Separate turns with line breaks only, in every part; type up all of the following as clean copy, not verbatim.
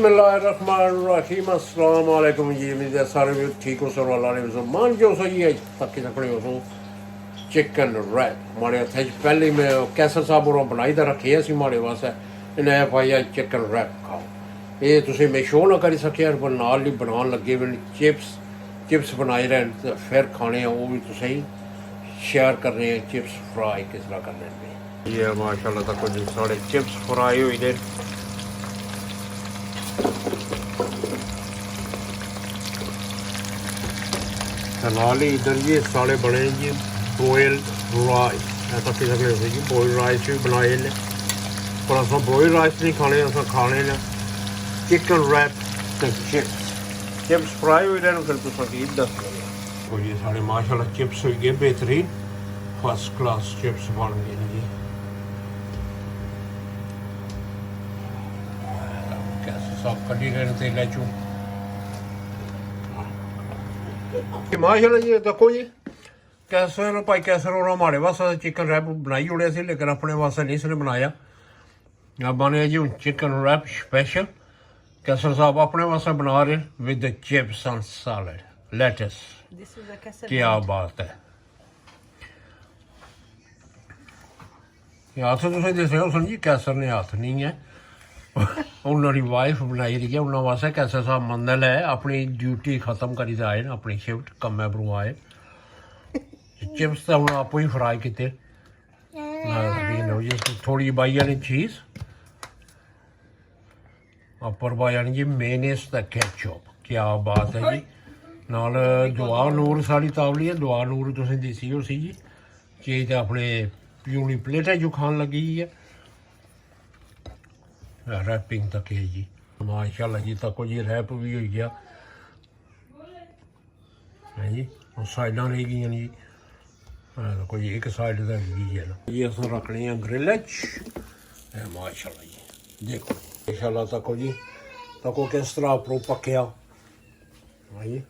बिस्मिल्लाहिर्रहमानिर्रहीम अस्सलाम वालेकुम जी। उम्मीद है सारे भी ठीक हो सर वाला ने मान जो सही है तक तकड़े हो सो चिकन रैप हमारे हथे पहले मैं कैसर साहब और बनाई तो रखी सी हमारे वास्ते इन्हें पाई चिकन रैप खाओ ये तुम मैं शो ना करी सके पर नाल ही बनाने लगे भी चिप्स बनाए रहे तो फिर खाने वो भी तुम शेयर कर रहे हैं चिप्स फ्राई किस तरह करने में ये माशाल्लाह तक कुछ साढ़े चिप्स फ्राई हुई ने नाल ही इधर ये साले बने जी बॉयल राइस ऐसा किसी के जी बॉयल राइस भी बनाए ने पर अस बॉयल राइस नहीं खाने अस खाने ने चिकन रैप चिप्स फ्राई हुई रहे फिर तुम दस तो ये साढ़े माशाल्लाह चिप्स हुई गए बेहतरीन फर्स्ट क्लास चिप्स बन गए जी कैसे सब कड़ी रहे तेल चू माशाल्लाह जी देखो जी कैसर भाई कैसर और हमारे वास्ते चिकन रैप बनाई ओड़े से लेकिन अपने वास्ते नहीं इसने बनाया अब बने जी चिकन रैप स्पेशल कैसर साहब अपने वास्ते बना रहे with chips and salad lettuce क्या बात है हाथ तुम दस हो जी कैसर ने हाथ नहीं है उन्होंने वाइफ बनाई रही है उन्होंने वास्ते कैसर साहब मंदल है अपनी ड्यूटी खत्म करी आए ना अपनी शिफ्ट कम्मे परों आए चिप्स तो हम आपू ही फ्राई किए थोड़ी पाई जानी चीज़ उपर पा जानी जी मेनेस दा केचप क्या बात है जी नाल दुआ नूर साड़ी तावली है दुआ नूर तुसें दसी हो सी जी चीज़ तो अपने प्यूनी प्लेटा जो खान लगी है रैपिंग तक है जी माशाल्लाह जी तक जी रैप भी हो गया है जी और साइडा रह गई जी कोई एक साइड का है ना ये अस रखने हैं ग्रिल माशाल्लाह जी देखो माशाल्लाह तको जी तको किस तरह उपरों पकया हाँ जी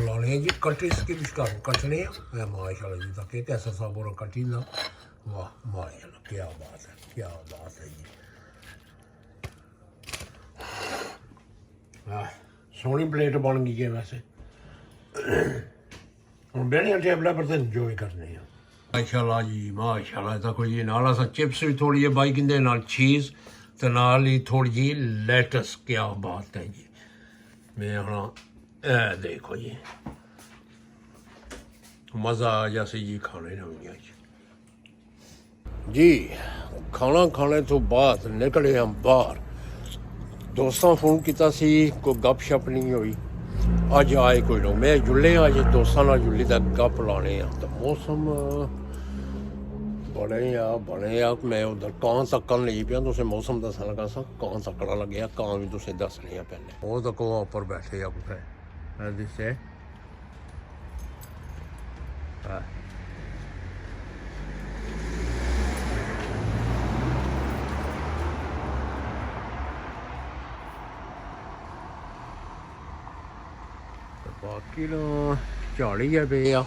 लाने जी कटे इसके विचकार कटने माशाल्लाह जी तक कैसा साहब और कटी ना वाह माशाल्लाह क्या बात है जी सोहनी प्लेट बन गई है वैसे हम बेहनिया टेबल पर तो इंजॉय करने माशाल्लाह जी माशाल्लाह तो कोई नाल अस चिप्स भी थोड़ी जी बाई कहते नाल चीज़ तो नाल ही थोड़ी जी लेटस क्या बात है जी मैं हाँ देखो जी मज़ा आ जासी जी खाने नविया जी खाना खाने तो बाद निकले हम बाहर दोस्तों फोन किया सी कोई गप शप नहीं हुई अज आए कोई ना मैं जुले अज दोस्तों नाल जुली तक गप लाने तो मौसम बने मैं उधर कां तकन लगी पिया तुसें मौसम दसन लगा सा कां तकना लगे कां भी तुसें दसने पहले वो तो को उपर बैठे आ कुछ दिसे बाकी ना झाड़ी है पे आ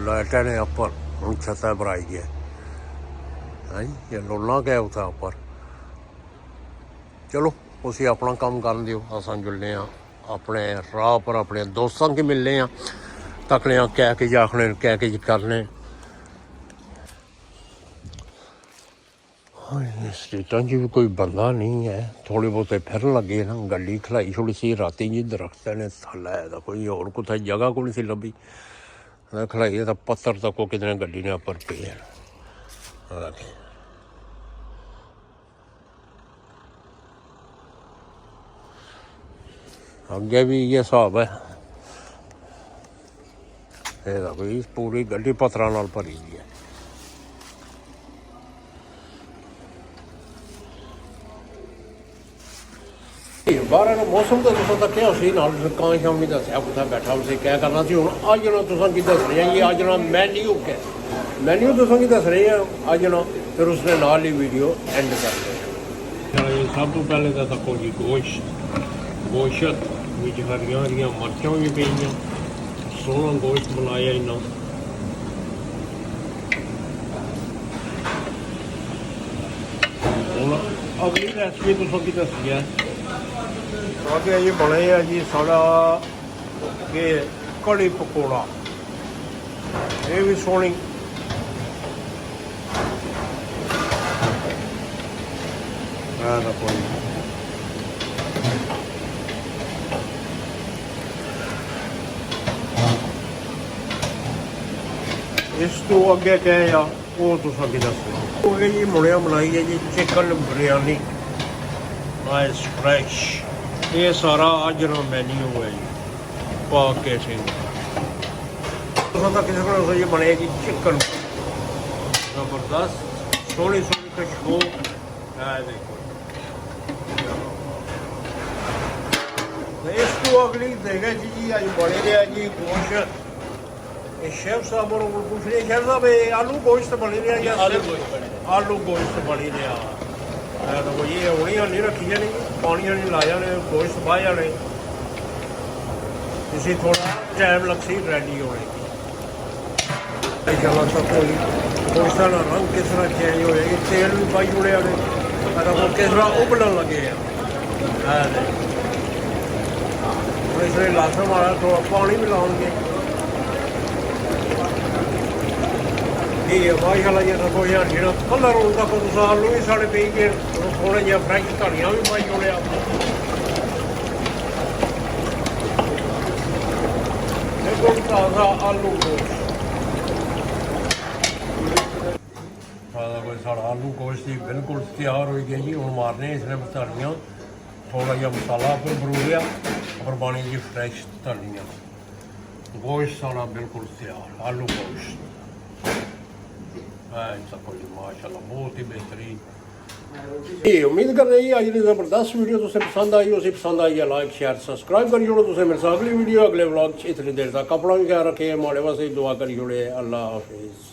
लाइट ने उपर हम छत पर आई गया हाँ जी ये लोना गया उतना उपर चलो उसी अपना काम कर दियो अस जुलने अपने राह पर अपने दोस्तों के मिलने तकने कह के आखने कह के करने स्ट्रीटा च भी कोई बंदा नहीं है थोड़े बहुते फिर लगे ना गड्डी खलाई छोड़ी सी राती जी दरख्त ने थल्लै तो कोई होर कुछ जगह को नहीं सी लभी खलाई तो पत्थर तक वो कितने गड्डी ने उपर पे अगे भी इयै हिसाब है कोई पूरी गड्डी पत्थर नाल भरी दी है बाहर मौसम तो तुम तक कां शाम भी दसिया कुछ बैठा उसे क्या करना सी हूँ अज ना तुम की दस रहे हैं अज ना मैन्यू तुम की दस रहे हैं अज ना फिर उसने नाल ही वीडियो एंड कर दिया सब तो पहले तो तको जी गोश्त विच हरियां हरियां मर्चां भी पेइयां सोहना गोश्त बनाया इन्ना ਹੁਣ ਅਗਲੀ ਰੈਸਪੀ ਤੁਸੀਂ ਕੀ ਦੱਸੀ ਹੈ ਅੱਗੇ ਜੀ ਬਣੇ ਆ ਜੀ ਸਾਡਾ ਇਹ ਕੜੀ ਪਕੌੜਾ ਇਹ ਵੀ ਸੋਹਣੀ ਨਾ ਕੋਈ ਇਸ ਤੋਂ ਅੱਗੇ ਕਹੇ ਆ ਉਹ ਤੁਸੀਂ ਅੱਗੇ ਦੱਸੋ ਉਹ ਜੀ ਮੁੜਿਆ ਬਣਾਈ ਹੈ ਜੀ ਚਿਕਨ ਬਿਰਿਆਨੀ ਨਾਈਸ ਫਰੈਸ਼ ਇਹ ਸਾਰਾ ਅੱਜ ਦਾ ਮੈਨੂ ਹੈ ਜੀ ਪਾ ਕੇ ਸਿੰਘ ਤੁਸੀਂ ਤਾਂ ਕਿਸੇ ਕੋਲ ਇਹ ਬਣੇਗੀ ਚਿਕਨ ਜ਼ਬਰਦਸਤ ਸੋਹਣੀ ਸੋਹਣੀ ਖੁਸ਼ਬੂ ਆ ਦੇਖੋ ਇਸ ਤੋਂ ਅਗਲੀ ਦੇਖਿਆ ਜੀ ਅੱਜ ਬਣੇ ਰਿਹਾ ਜੀ ਗੋਸ਼ਤ ਇਹ ਸ਼ੈਫ ਸਾਹਿਬ ਨੂੰ ਪੁੱਛ ਰਹੇ ਸ਼ੈਫ ਸਾਹਿਬ ਇਹ ਆਲੂ ਗੋਸ਼ਤ ਬਣ ਰਿਹਾ ਜਾਂ ਆਲੂ ਗੋਸ਼ਤ ਬਣੀ ਰਿਹਾ ਤਾਂ ਇਹ ਹੋਣੀਆਂ ਨਹੀਂ ਰੱਖੀਆਂ ਨਹੀਂ ਪਾਣੀਆਂ ਨਹੀਂ ਲਾਇਆ ਨੇ ਗੋਸ਼ਤ ਬਾਹ ਜਾਣੇ ਇਸੇ ਥੋੜਾ ਟਾਈਮ ਲੱਗਸੀ ਰੈਡੀ ਹੋਣੇ ਜਲਾ ਸਭ ਕੋਈ ਗੋਸ਼ਤਾਂ ਦਾ ਰੰਗ ਕਿਸ ਤਰ੍ਹਾਂ ਚੇਂਜ ਹੋਇਆ ਤੇਲ ਵੀ ਪਾਈ ਜੁੜਿਆ ਨੇ ਉਹ ਕਿਸ ਤਰ੍ਹਾਂ ਉਬਲਣ ਲੱਗੇ ਆ ਇਸ ਵੇਲੇ ਲਾਸਮ ਵਾਲਾ ਥੋੜਾ ਪਾਣੀ ਵੀ ਲਾਉਣਗੇ ਇਹ ਮਾਸ਼ਾਅੱਲਾ ਜੀ ਦੇਖੋ ਯਾਰ ਜਿਹੜਾ ਕਲਰ ਹੁੰਦਾ ਕੋ ਤੁਸੀਂ ਆਲੂ ਵੀ ਸਾਡੇ ਪਈ ਗਏ ਥੋੜਾ ਜਿਹਾ ਫਰੈਸ਼ ਧਨੀਆ ਵੀ ਪਾਈ ਜੋੜਿਆ ਦੇਖੋ ਤਾਜ਼ਾ ਆਲੂ ਗੋਸ਼ਤ ਕੋਈ ਸਾਡਾ ਆਲੂ ਗੋਸ਼ਤ ਦੀ ਬਿਲਕੁਲ ਤਿਆਰ ਹੋ ਗਿਆ ਜੀ ਹੁਣ ਮਾਰਨੇ ਇਸ ਨੇ ਧਨੀਆ ਥੋੜਾ ਜਿਹਾ ਮਸਾਲਾ ਫਿਰ ਬਰੂ ਲਿਆ और पानी जी फ्रैश धनिया गोश्त सारा बिल्कुल तैयार आलू गोश्त माशाल्लाह बहुत ही बेहतरीन उम्मीद कर रही अज की जबरदस्त वीडियो तुसें पसंद आई उसे पसंद आई है लाइक शेयर सब्सक्राइब करी जोड़ो तुसें मेरे अगली वीडियो अगले व्लॉग इतनी देर तक अपना भी ख्याल रखे माड़े वास्ते दुआ करी जोड़े अल्लाह हाफिज़।